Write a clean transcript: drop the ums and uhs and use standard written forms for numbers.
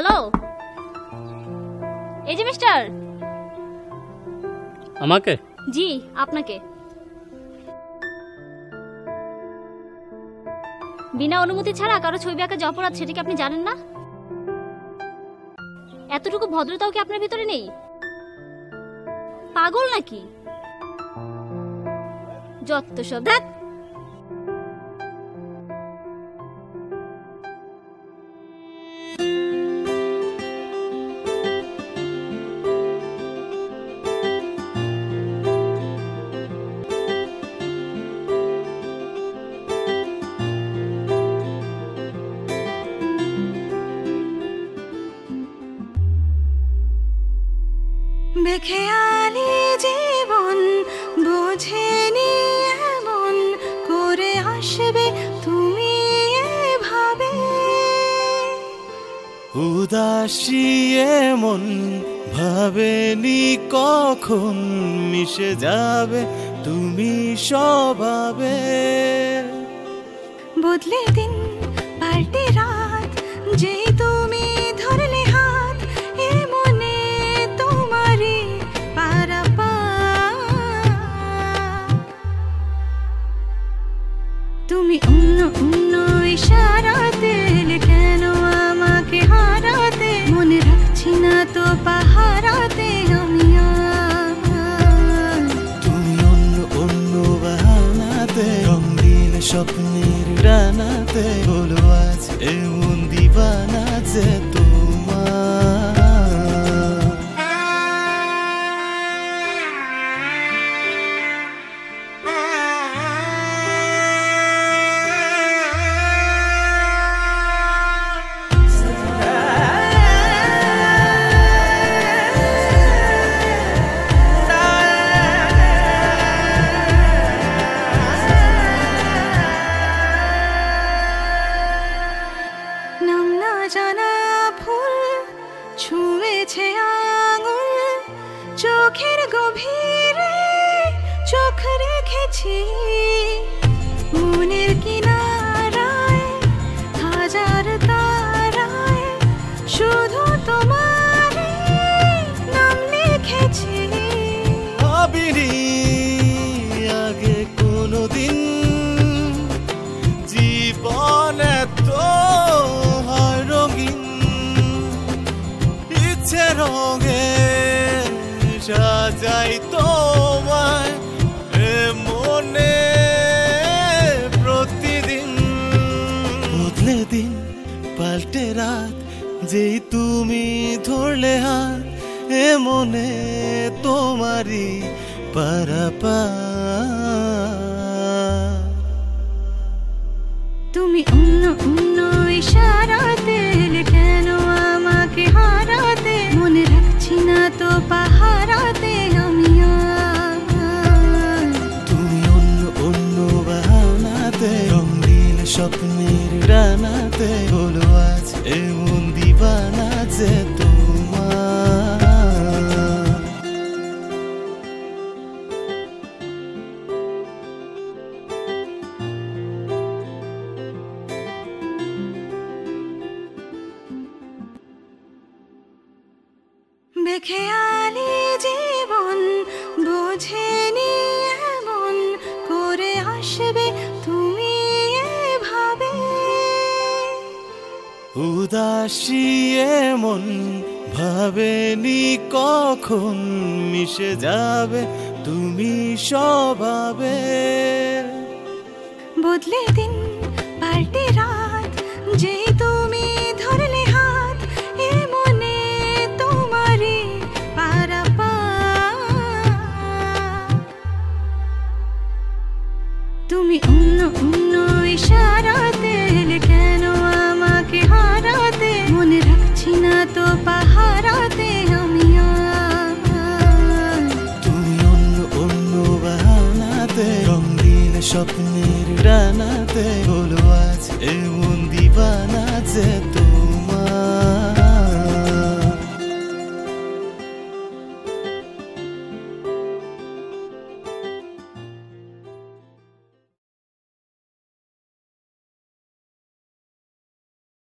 Hello, এই যে mister. আমাকে? জি, আপনাকে। বিনা অনুমতি ছাড়া কারো ছবি আঁকা যে অপরাধ, সেটা কি আপনি জানেন না? এতটুকু ভদ্রতাও কি আপনার ভিতরে নেই? পাগল নাকি? যত সব ধ্যাৎ। বেখেয়ালি জীবন বোঝেনি এমন করে আসবে তুমি এভাবে, উদাসী এমন ভাবেনি কখন মিশে যাবে তুমি স্বভাবে। বদলে দিন পাল্টে রাত, যেই তুমি ধরলে হাত, এ মনে তোমারই পারাপার। তুমি অন্য অন্য ইশারাতে কেন আমাকে হারাতে, মনে রাখছি না তো পাহারাতে আমি আর। তুমি অন্য অন্য বাহানাতে রঙিন স্বপ্নের ডানাতে হলো আজ এমন দিবানা যে তোমার। নাম না জানা ফুল ছুঁয়েছে আঙুল, চোখের গভীরে চোখ রেখেছি, মনের কিনারায় হাজার তারায় শুধু তোমার নাম লিখেছি। ভাবিনি আগে কোনোদিন জীবন এত হয় রঙিন, ইচ্ছে রঙে সাজাই তোমায় এ মনে প্রতিদিন। বদলে দিন পাল্টে রাত, যেই তুমি ধরলে হাত, এ মনে তোমারই পারাপার। তুমি অন্য অন্য ইশারাতে কেন আমাকে হারাতে, মনে রাখছি না তো পাহারাতে আমি আর। তুমি অন্য অন্য বাহানাতে রঙিন স্বপ্নের ডানাতে হলো আজ এমন দিবানা যে তোমার। বেখেয়ালি জীবন বোঝেনি এমন করে আসবে তুমি এভাবে, উদাসী এমন ভাবেনি কখন মিশে যাবে তুমি স্বভাবে। বদলে দিন পাল্টে রাত, যেই তুমি ধরলে হাত, এ মনে তোমারই পারাপার। তুমি অন্য অন্য ইশারাতে কেন আমাকে হারাতে, মনে রাখছি না তো পাহারাতে আমি আর। তুমি অন্য অন্য বাহানাতে রঙিন স্বপ্নের ডানাতে হলো আজ এমন দিবানা যে